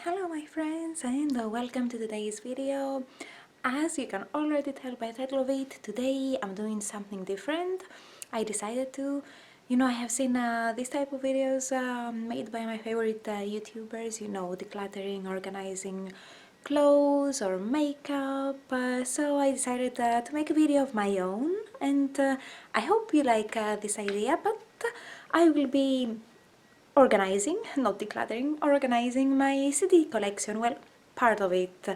Hello my friends and welcome to today's video. As you can already tell by the title of it, today I'm doing something different. I decided to, I have seen this type of videos made by my favorite YouTubers, decluttering, organizing clothes or makeup. So I decided to make a video of my own, and I hope you like this idea, but I will be organizing, not decluttering, organizing my CD collection. Well, part of it.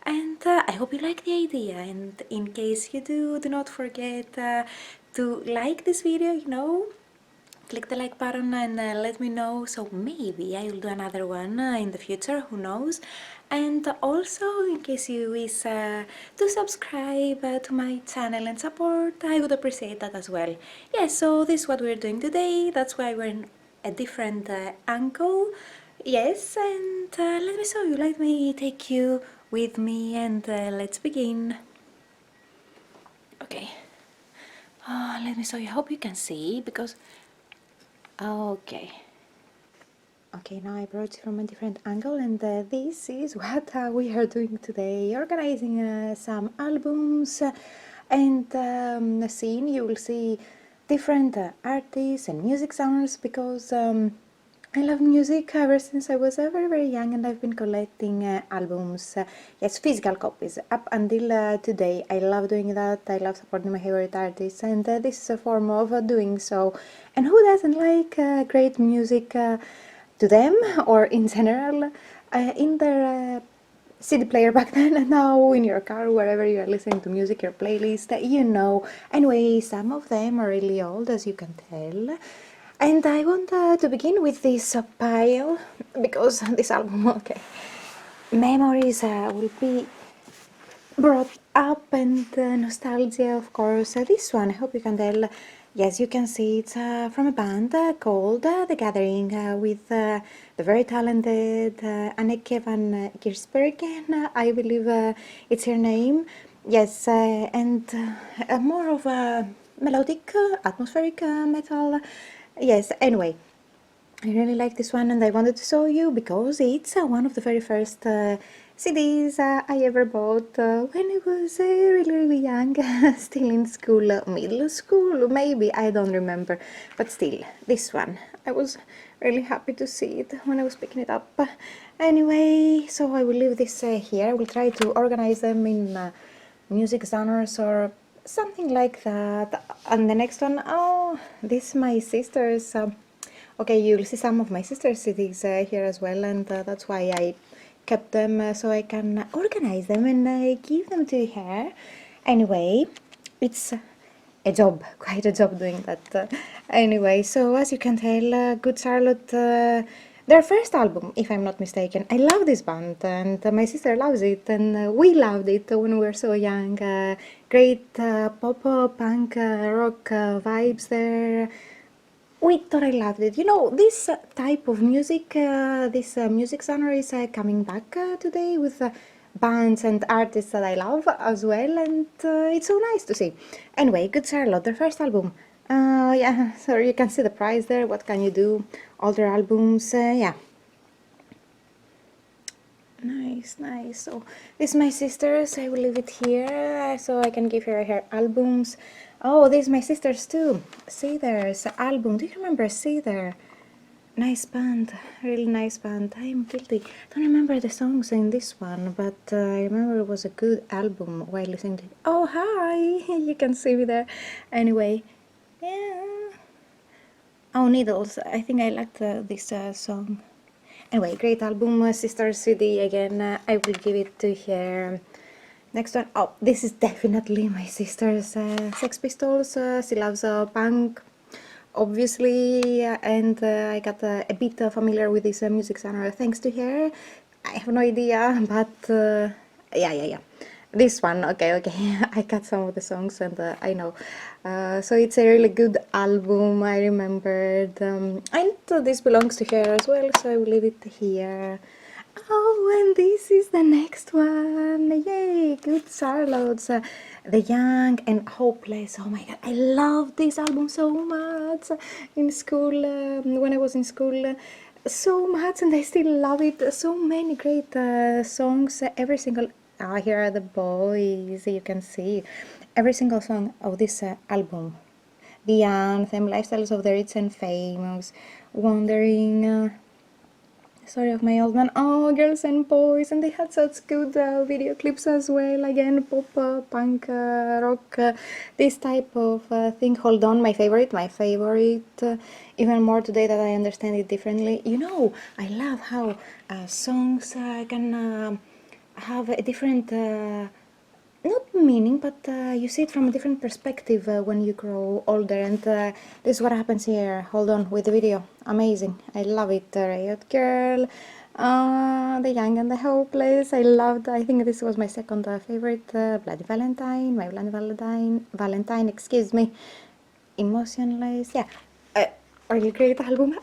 And I hope you like the idea. And in case you do, do not forget to like this video, click the like button and let me know, so maybe I will do another one in the future, who knows. And also, in case you wish to subscribe to my channel and support, I would appreciate that as well. Yeah, so this is what we're doing today. That's why we're in a different angle. Yes, and let me show you, let me take you with me, and let's begin. Okay, let me show you. I hope you can see, because okay. Okay, now I brought it from a different angle, and this is what we are doing today, organizing some albums and scene. You will see different artists and music genres, because I love music ever since I was very young, and I've been collecting albums, yes, physical copies, up until today. I love doing that. I love supporting my favorite artists, and this is a form of doing so. And who doesn't like great music to them, or in general, in their CD player back then, and now in your car, wherever you are listening to music, your playlist, Anyway, some of them are really old, as you can tell. And I want to begin with this pile, because this album, okay, memories will be brought up, and nostalgia, of course. This one, I hope you can tell. Yes, you can see it's from a band called The Gathering, with the very talented Anneke van Giersbergen, I believe it's her name. Yes, and more of a melodic, atmospheric metal. Yes, anyway, I really like this one, and I wanted to show you because it's one of the very first CDs I ever bought when I was really young, still in school, middle school, maybe, I don't remember, but still, this one. I was really happy to see it when I was picking it up. Anyway, so I will leave this here. I will try to organize them in music genres or something like that. And the next one, oh, this is my sister's. Okay, you'll see some of my sister's CDs here as well, and that's why I kept them, so I can organize them and give them to her. Anyway, it's a job, quite a job doing that. Anyway, so as you can tell, Good Charlotte, their first album, if I'm not mistaken. I love this band, and my sister loves it, and we loved it when we were so young. Great pop, punk, rock vibes there. We totally loved it. This type of music, this music genre is coming back today with bands and artists that I love as well, and it's so nice to see. Anyway, Good Charlotte, their first album. Yeah, so you can see the price there. What can you do? Older albums, yeah. Nice. So this is my sister's. I will leave it here so I can give her albums. Oh, this is my sister's too. Seether's album. Do you remember Seether? Nice band, really nice band. I'm guilty. Don't remember the songs in this one, but I remember it was a good album while listening to it. Oh, hi! You can see me there. Anyway, yeah. Oh, Needles. I think I liked this song. Anyway, great album, Sister CD again. I will give it to her. Next one, oh, this is definitely my sister's Sex Pistols. She loves punk, obviously, and I got a bit familiar with this music genre thanks to her. I have no idea, but yeah. This one, okay, I got some of the songs, and I know. So it's a really good album, I remembered. And this belongs to her as well, so I will leave it here. Oh, and this is the next one. Yay, Good Charlottes. The Young and Hopeless. Oh my god, I love this album so much. In school, when I was in school, so much, and I still love it. So many great songs. Every single here are the boys. You can see every single song of this album. The anthem, lifestyles of the rich and famous, wandering. Story of my old man. Oh, girls and boys, and they had such good video clips as well. Again, pop, punk, rock, this type of thing. Hold on, my favorite, even more today that I understand it differently. You know, I love how songs can have a different. Not meaning, but you see it from a different perspective when you grow older, and this is what happens here. Hold on with the video. Amazing. I love it. Riot Girl, The Young and the Hopeless. I think this was my second favorite. Bloody Valentine, My Bloody Valentine, excuse me. Emotionless. Yeah, a really great album.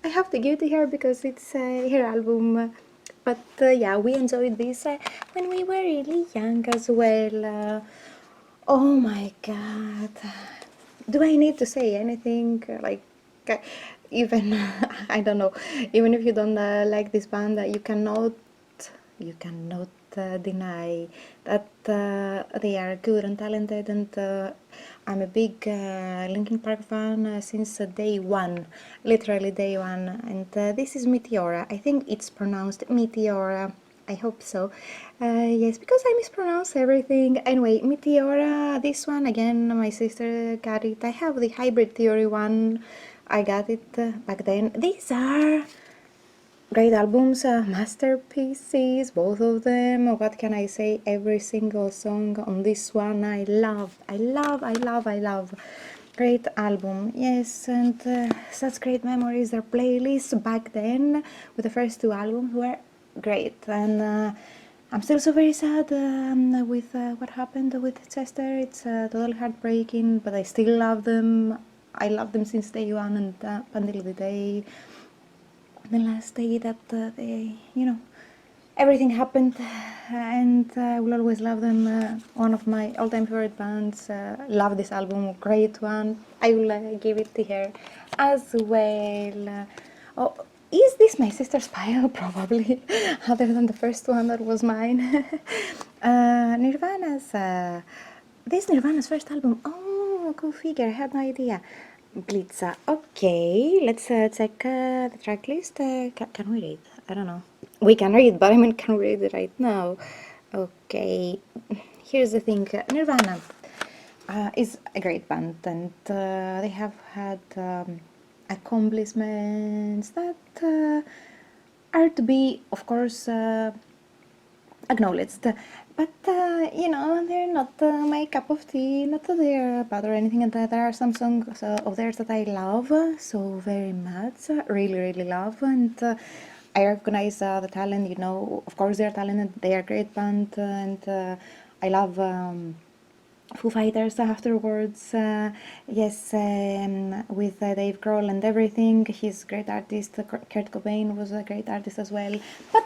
I have to give it to her because it's her album. But yeah, we enjoyed this when we were really young as well. Oh my god. Do I need to say anything? Uh, even, I don't know, even if you don't like this band, you cannot deny that they are good and talented, and I'm a big Linkin Park fan since day one, literally day one, and this is Meteora. I think it's pronounced Meteora. I hope so. Yes, because I mispronounce everything. Anyway, Meteora, this one again, my sister got it. I have the Hybrid Theory one. I got it back then. These are great albums, masterpieces, both of them. What can I say? Every single song on this one I love. I love. Great album, yes, and such great memories. Their playlists back then with the first two albums were great, and I'm still so very sad with what happened with Chester. It's totally heartbreaking, but I still love them. I love them since day one, and until the last day that everything happened, and I will always love them. One of my all-time favorite bands. Love this album, great one. I will give it to her as well. Oh, is this my sister's pile? Probably, other than the first one that was mine. This Nirvana's first album. Oh, go figure. I had no idea. Blitza. Okay, let's check the track list. Can we read? I don't know. We can read, but I mean, can we read it right now? Okay, here's the thing. Nirvana is a great band, and they have had accomplishments that are to be, of course, acknowledged. But they're not my cup of tea, not that they're bad or anything. And there are some songs of theirs that I love so very much, really, really love. And I recognize the talent, of course they're talented, they are a great band. And I love Foo Fighters afterwards, yes, with Dave Grohl and everything. He's a great artist. Kurt Cobain was a great artist as well. But,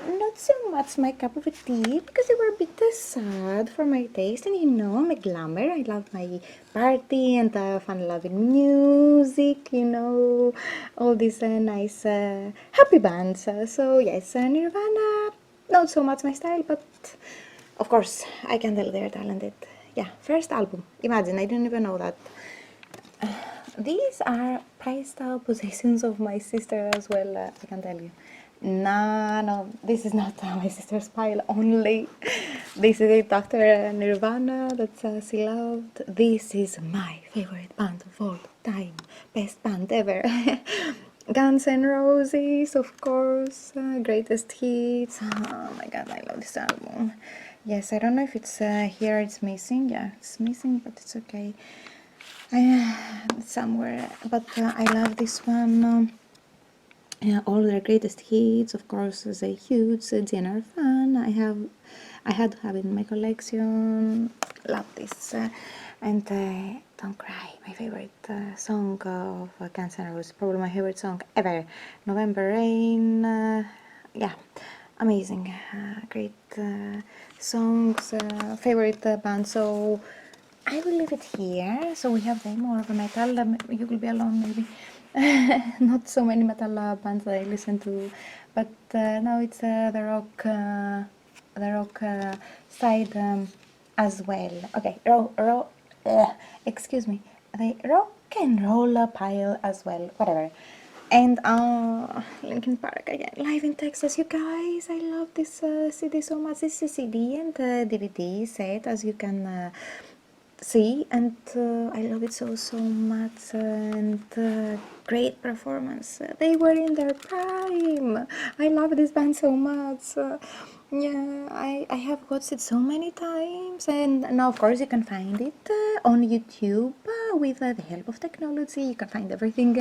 not so much my cup of tea, because they were a bit sad for my taste. And, I'm a glamour. I love my party and fun-loving music, all these nice, happy bands. So, yes, Nirvana, not so much my style, but of course, I can tell they're talented. Yeah, first album. Imagine, I didn't even know that. These are prized possessions of my sister as well, I can tell you. No, this is not my sister's pile only. This is a Dr. Nirvana that she loved. This is my favorite band of all time. Best band ever. Guns N' Roses, of course. Greatest hits. Oh my god, I love this album. Yes, I don't know if it's here, it's missing. Yeah, it's missing, but it's okay. Somewhere, but I love this one. Yeah, all their greatest hits, of course, as a huge GNR fan. I had to have it in my collection. Love this. And Don't Cry, my favorite song of Guns N' Roses, probably my favorite song ever. November Rain, yeah, amazing, great songs, favorite band. So I will leave it here. So we have the more of a metal. You will be alone maybe. Not so many metal bands that I listen to, but now it's the rock side as well. Okay, excuse me, the rock and roll pile as well, whatever. And Linkin Park again, live in Texas. You guys, I love this CD so much. This is a CD and DVD set, as you can see, and I love it so much, and great performance. They were in their prime. I love this band so much. Yeah, I have watched it so many times, and now of course you can find it on YouTube with the help of technology. You can find everything.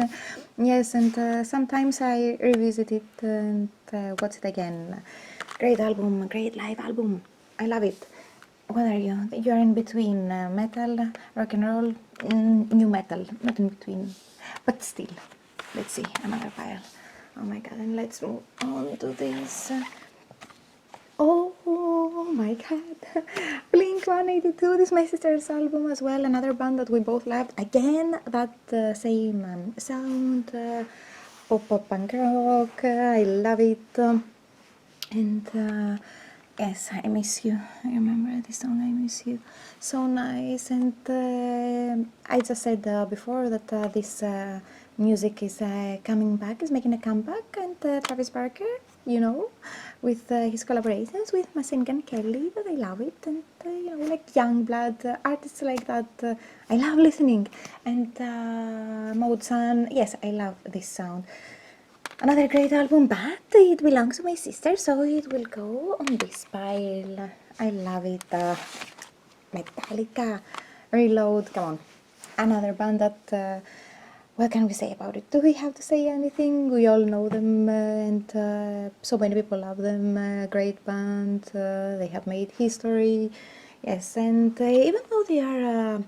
Yes, and sometimes I revisit it and watch it again. Great album, great live album. I love it. What are you? You're in between metal, rock and roll, new metal, not in between, but still. Let's see, another pile. Oh my god, and let's move on to this. Oh my god, Blink 182, this is my sister's album as well, another band that we both loved. Again, that same sound, pop punk rock, I love it. And yes, I miss you. I remember this song, I miss you. So nice. And I just said before that this music is coming back, is making a comeback. And Travis Barker, you know, with his collaborations with Machine Gun Kelly, that I love it. And you know, like Youngblood, artists like that, I love listening. And Mode-san, yes, I love this sound. Another great album, but it belongs to my sister, so it will go on this pile. I love it. Metallica, Reload, come on. Another band that, what can we say about it? Do we have to say anything? We all know them, and so many people love them. Great band, they have made history. Yes, and even though they are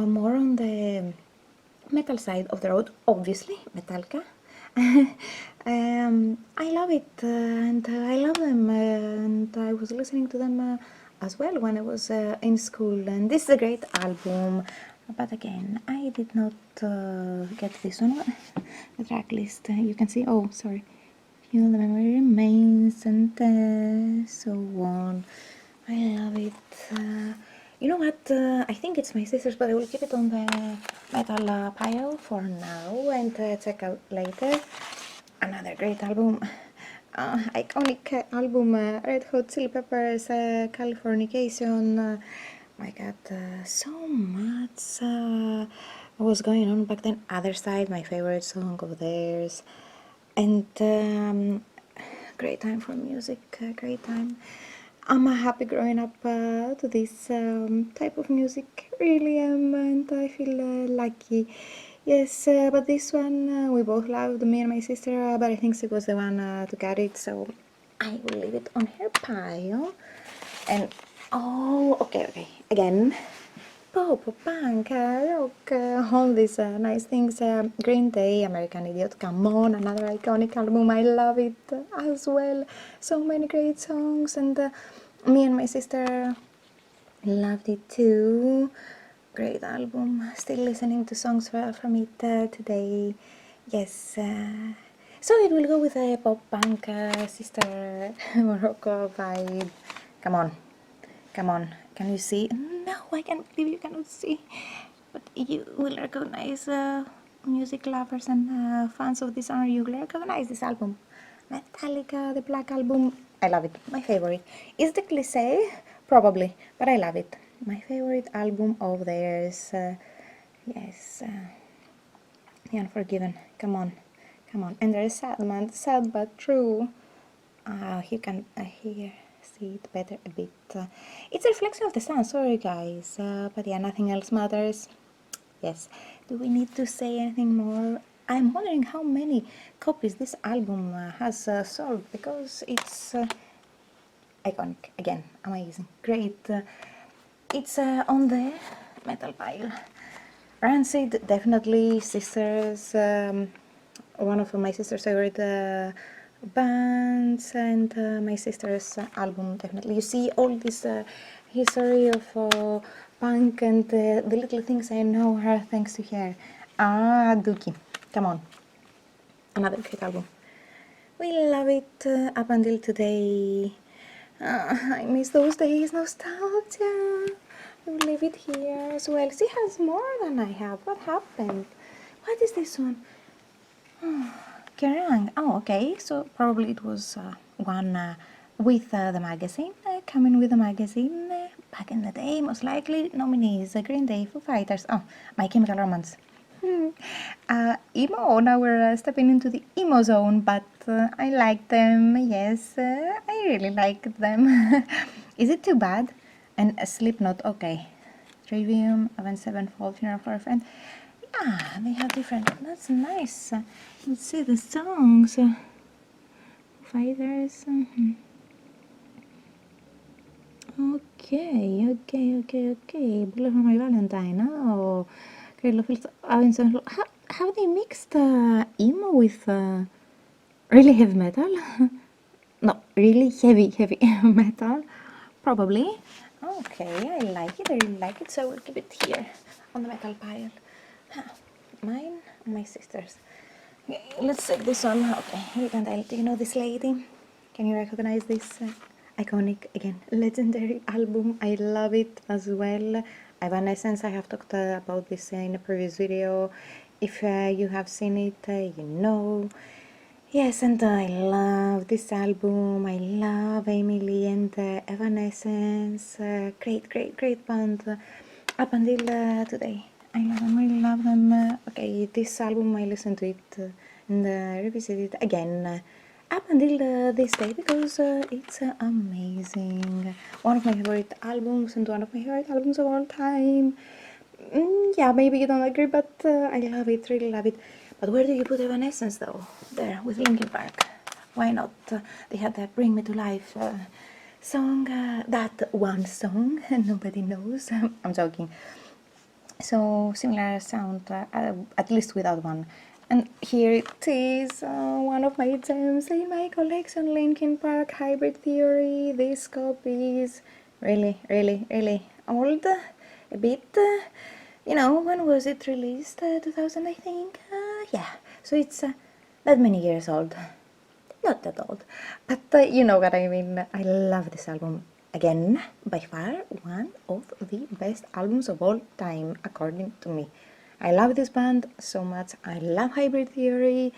more on the metal side of the road, obviously, Metallica. I love it, and I love them, and I was listening to them as well when I was in school, and this is a great album. But again, I did not get this one. The track list, you can see. Oh, sorry. Feel the memory remains, and so on. I love it. You know what? I think it's my sister's, but I will keep it on the metal pile for now and check out later. Another great album, iconic album, Red Hot Chili Peppers, Californication. My God, so much was going on back then. Other Side, my favorite song of theirs, and great time for music, great time. I'm happy growing up to this type of music, really am, and I feel lucky. Yes, but this one we both loved, me and my sister, but I think she was the one to get it, so I will leave it on her pile. And oh, okay, again, pop, punk, rock, all these nice things. Green Day, American Idiot, come on, another iconic album. I love it as well. So many great songs, and me and my sister loved it too. Great album. Still listening to songs from it today. Yes. So it will go with a pop punk sister Morocco vibe. Come on. Come on, can you see? No, I can't believe you cannot see. But you will recognize music lovers and fans of this genre. You will recognize this album. Metallica, the Black Album. I love it. My favorite. Is the cliche? Probably, but I love it. My favorite album of theirs. Yes. The Unforgiven. Come on. Come on. And there's Sad Man. Sad but true. You can hear see it better a bit. It's a reflection of the sun, sorry guys, but yeah, nothing else matters. Yes, do we need to say anything more? I'm wondering how many copies this album has sold, because it's iconic, again, amazing, great. It's on the metal pile. Rancid, definitely. Sisters, one of my sister's favorite bands, and my sister's album, definitely. You see all this history of punk, and the little things I know her thanks to her. Dookie, come on. another great album. We love it up until today. I miss those days, nostalgia. We'll leave it here as well. She has more than I have. What happened? What is this one? Kerrang! Oh, okay. So probably it was one with the magazine, coming with the magazine back in the day. Most likely nominees: Green Day, Foo Fighters. Oh, My Chemical Romance. Emo. Now we're stepping into the emo zone, but I like them. Yes, I really like them. Is it too bad? And a Slipknot. Okay. Trivium, Avenged Sevenfold, Funeral for a Friend. Yeah, they have different. That's nice. Let's see the songs. Fighters. Okay. Bullet for My Valentine. Oh, Great Love Fields. Avenged Sevenfold. How they mixed emo with really heavy metal? No, really heavy metal. Probably. Okay, I like it. I really like it. So we'll keep it here on the metal pile. Mine, my sister's. Okay, let's take this one. Okay, do you know this lady? Can you recognize this iconic, again, legendary album? I love it as well. Evanescence, I have talked about this in a previous video. If you have seen it, you know. Yes, and I love this album. I love Emily and Evanescence. Great band up until today. I love them, really love them. Okay, this album I listened to it and revisit it again up until this day because it's amazing. One of my favorite albums and one of my favorite albums of all time. Yeah, maybe you don't agree, but I love it, really love it. But where do you put Evanescence though? There, with Linkin Park. Why not? They had that Bring Me to Life song, that one song, nobody knows. I'm joking. So, similar sound, at least without one. And here it is, one of my gems in my collection, Linkin Park Hybrid Theory. This copy is really old, a bit. You know, when was it released? 2000, I think. Yeah, so it's that many years old. Not that old, but you know what I mean. I love this album. Again, by far one of the best albums of all time, according to me. I love this band so much. I love Hybrid Theory.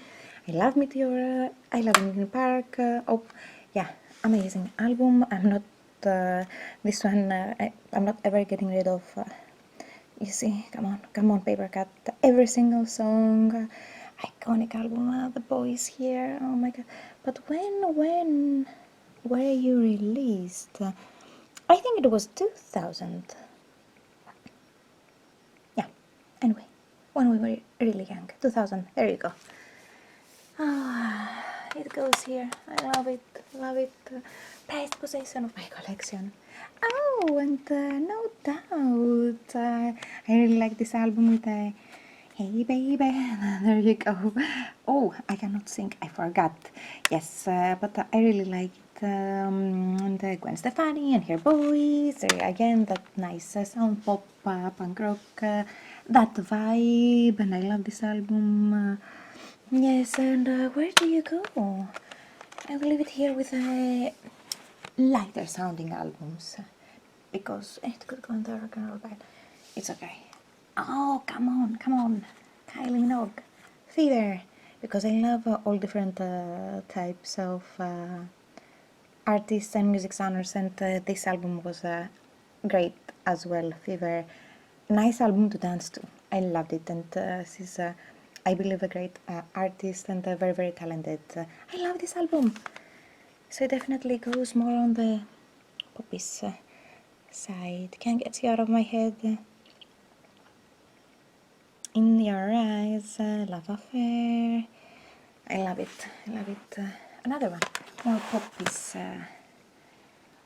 I love Meteora. I love Linkin Park. Oh, yeah, amazing album. I'm not this one. I'm not ever getting rid of. You see, come on, Paper Cut. Every single song, iconic album. The Boys here. Oh my god! But when were you released? I think it was 2000. Yeah. Anyway, when we were really young, 2000. There you go. Ah, it goes here. I love it. Love it. Prized possession of my collection. Oh, and no doubt, I really like this album with Hey Baby. There you go. Oh, I cannot sing. I forgot. Yes, but I really like it. And Gwen Stefani and her boys. Again, that nice sound pop, punk rock, that vibe, and I love this album. Yes, and where do you go? I will leave it here with lighter sounding albums because it could go in the rock and roll band. It's okay. Oh, come on, Kylie Minogue, Fever, because I love all different types of artists and music genres, and this album was great as well. Fever, nice album to dance to. I loved it, and she's, I believe, a great artist and very talented. I love this album. So it definitely goes more on the poppies side. Can't get you out of my head. In Your Eyes, Love Affair. I love it. Another one. More poppies.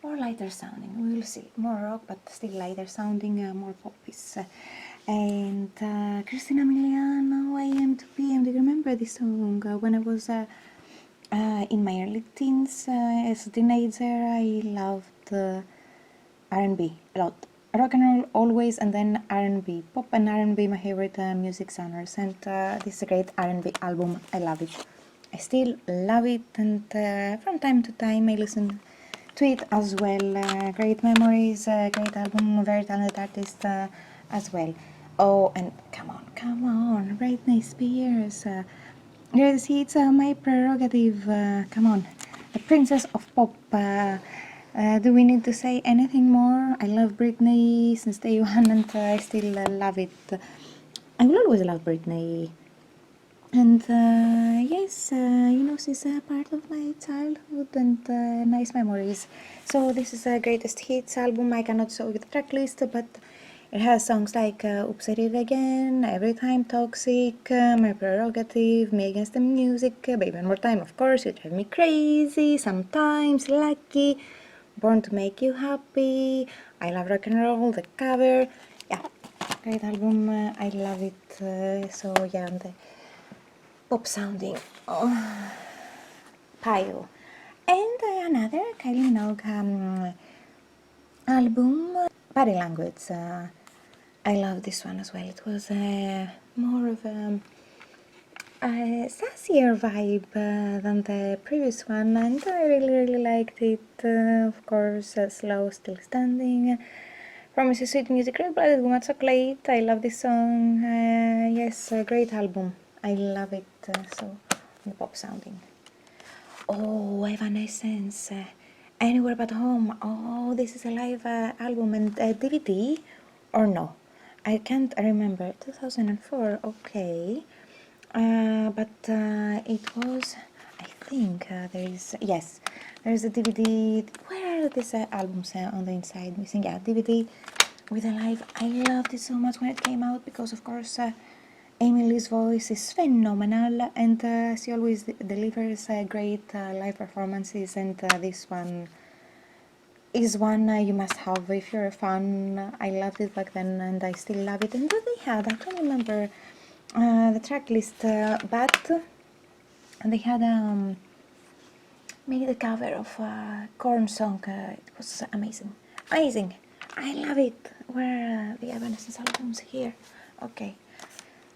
More lighter sounding. We will see. More rock, but still lighter sounding. More poppies. And Christina Miliano, AM to PM. Do you remember this song? When I was in my early teens, as a teenager, I loved R&B a lot. Rock and roll always, and then R&B. Pop and R&B, my favorite music genres. And this is a great R&B album. I love it. I still love it, and from time to time I listen to it as well. Great memories, great album, very talented artist as well. Oh, and come on, Britney Spears. Yes, it's my prerogative. Come on, the princess of pop. Do we need to say anything more? I love Britney since day one, and I still love it. I will always love Britney. And yes, she's a part of my childhood and nice memories. So this is a greatest hits album. I cannot show you the track list, but it has songs like Oops, I Did It Again, Every Time, Toxic, My Prerogative, Me Against the Music, Baby One More Time, of course, You Drive Me Crazy, Sometimes, Lucky, Born to Make You Happy, I Love Rock and Roll, the cover. Yeah, great album. I love it. So yeah, and the pop sounding pile. And another Kylie Minogue album, Body Language. I love this one as well. It was more of a sassier vibe than the previous one, and I really liked it. Of course, Slow Still Standing. Promises Sweet Music, Red Blooded Woman Chocolate. I love this song. Yes, a great album. I love it so. The pop sounding. Oh, Evanescence. Anywhere But Home. Oh, this is a live album and DVD or no? I can't remember. 2004. Okay. But it was. I think there is. Yes, there is a DVD. Where are these albums on the inside missing? Yeah, DVD with a live. I loved it so much when it came out because, of course, Emily's voice is phenomenal, and she always delivers great live performances. And this one is one you must have if you're a fan. I loved it back then, and I still love it. And what they had, I can't remember the track list, but they had made a cover of a Korn song. It was amazing, amazing. I love it. Where are the Evanescence albums here? Okay.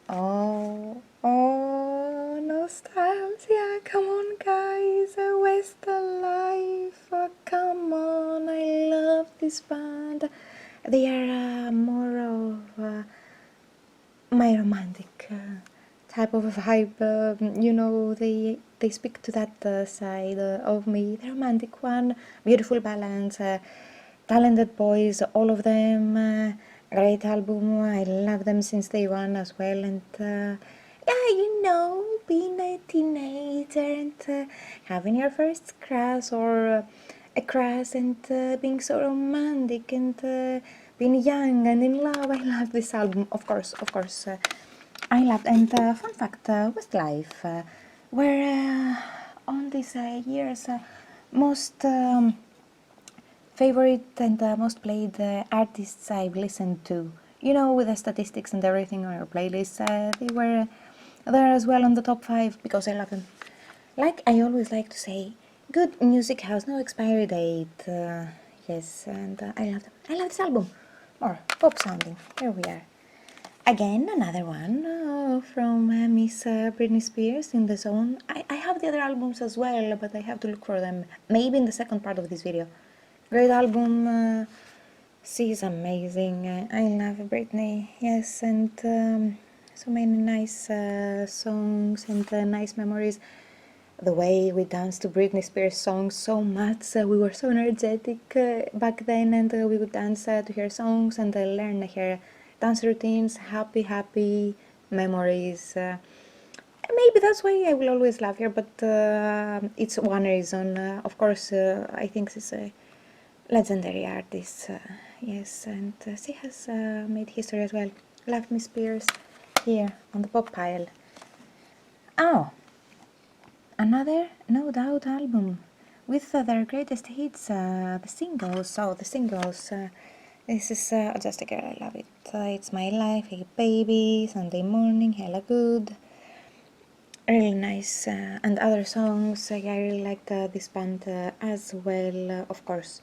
Oh, nostalgia. Come on, guys. Westlife. Come on. I love this band. They are more of my romantic type of vibe. They speak to that side of me, the romantic one. Beautiful balance, talented boys, all of them. Great album. I love them since day one as well. And yeah, being a teenager and having your first crush or a crush and being so romantic and being young and in love. I love this album, of course. I loved. And fun fact, Westlife were on these years most favorite and most played artists I've listened to. With the statistics and everything on your playlist, they were there as well on the top 5 because I love them. Like I always like to say, good music has no expiry date. Yes, and I love them. I love this album. More pop sounding. Here we are. Again, another one from Miss Britney Spears, In the Zone. I have the other albums as well, but I have to look for them. Maybe in the second part of this video. Great album. She's amazing. I love Britney. Yes, and so many nice songs and nice memories. The way we danced to Britney Spears songs so much. We were so energetic back then, and we would dance to her songs and learn her dance routines. Happy memories. Maybe that's why I will always love her, but it's one reason. Of course, I think she's a legendary artist. Yes, and she has made history as well. Love Miss Spears here on the pop pile. Oh, another No Doubt album with their greatest hits, the singles. So the singles. This is Just a Girl, I love it. It's My Life, Hey Baby, Sunday Morning, Hella Good. Really nice. And other songs. I really liked this band as well, of course.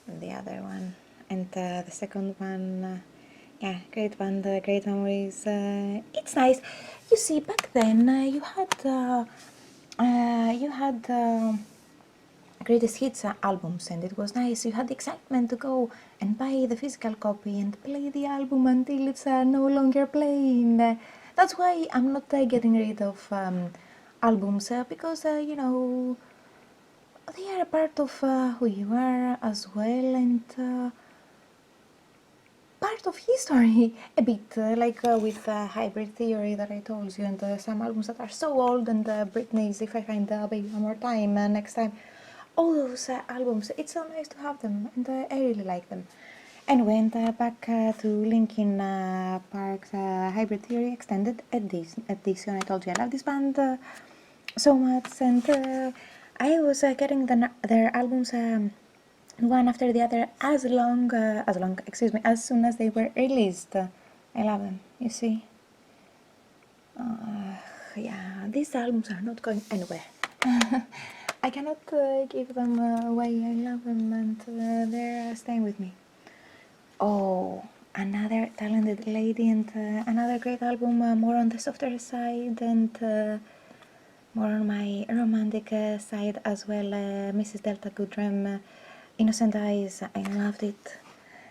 The other one. And the second one. Yeah, great band, great memories. It's nice. You see, back then you had You had greatest hits albums, and it was nice. You had the excitement to go and buy the physical copy and play the album until it's no longer playing. That's why I'm not getting rid of albums because you know they are a part of who you are as well, and part of history a bit, like with Hybrid Theory that I told you, and some albums that are so old, and Britney's If I Find Baby One More Time next time. All those albums, it's so nice to have them, and I really like them. Anyway, and back to Linkin Park's Hybrid Theory Extended Edition. I told you I love this band so much, and I was getting their albums one after the other as soon as they were released. I love them, you see. Yeah, these albums are not going anywhere. I cannot give them away. I love them, and they're staying with me. Oh, another talented lady, and another great album, more on the softer side, and more on my romantic side as well. Mrs. Delta Goodrem, Innocent Eyes, I loved it.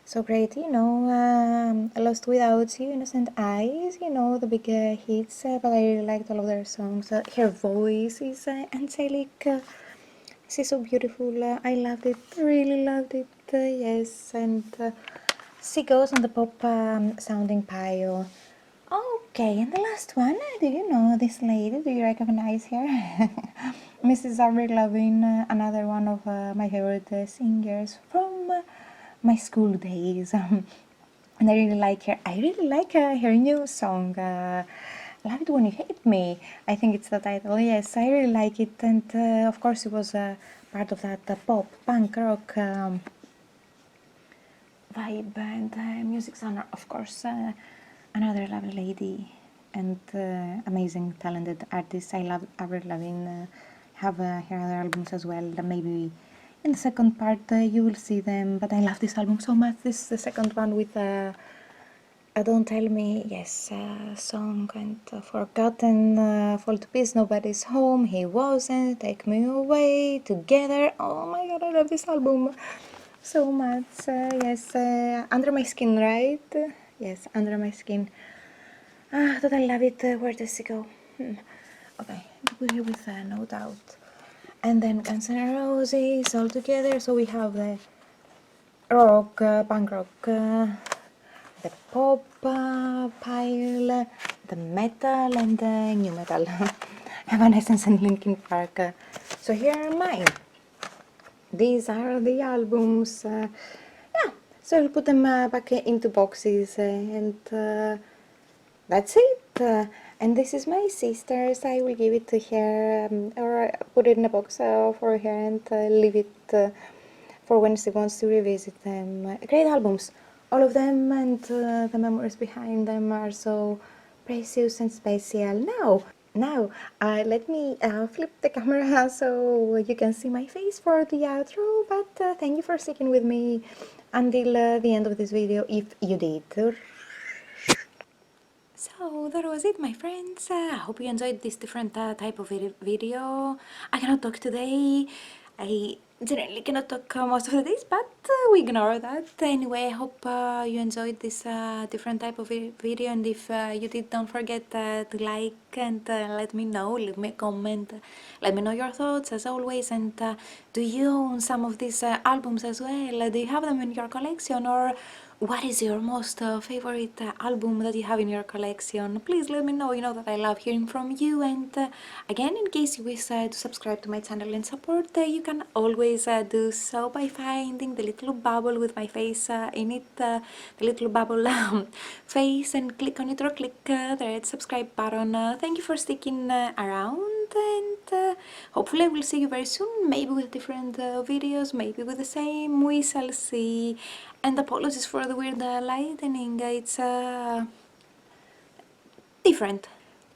So great, you know, Lost Without You, Innocent Eyes, you know, the big hits, but I really liked all of their songs. Her voice is angelic, she's so beautiful, I loved it, really loved it, yes, and she goes on the pop sounding pile. Okay, and the last one, do you know this lady? Do you recognize her? Mrs. Avril Lavigne, another one of my favorite singers from my school days. And I really like her. I really like her new song, Love It When You Hate Me. I think it's the title. Yes, I really like it. And of course, it was part of that pop, punk rock vibe and music genre. Of course, another lovely lady and amazing, talented artist. I love Avril Lavigne. Have her other albums as well. Maybe in the second part you will see them. But I love this album so much. This is the second one with Don't Tell Me, yes, song, and Forgotten, Fall to Peace, Nobody's Home, He Wasn't, Take Me Away, Together. Oh my god, I love this album so much. Yes, Under My Skin, right? Yes, Under My Skin. That I love it. Where does it go? Okay, with No Doubt. And then Guns N' Roses all together. So we have the rock, punk rock, the pop pile, the metal, and the new metal. Evanescence and Linkin Park. So here are mine. These are the albums. Yeah, so I'll put them back into boxes, and that's it. And this is my sister's. I will give it to her, or put it in a box for her, and leave it for when she wants to revisit them. Great albums, all of them, and the memories behind them are so precious and special. Now, let me flip the camera so you can see my face for the outro, but thank you for sticking with me until the end of this video, if you did. So that was it, my friends. I hope you enjoyed this different type of video. I cannot talk today. I generally cannot talk most of the days, but we ignore that. Anyway, I hope you enjoyed this different type of video, and if you did, don't forget to like and let me know, leave me a comment, let me know your thoughts as always. And do you own some of these albums as well? Do you have them in your collection, or what is your most favorite album that you have in your collection? Please let me know. You know that I love hearing from you. And again, in case you wish to subscribe to my channel and support, you can always do so by finding the little bubble with my face in it, the little bubble face, and click on it, or click the red subscribe button. Thank you for sticking around, and hopefully I will see you very soon, maybe with different videos, maybe with the same. We shall see. And apologies for the weird lightning, it's different.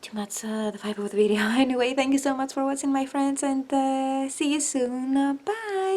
Too much the vibe of the video. Anyway, thank you so much for watching, my friends, and see you soon. Bye!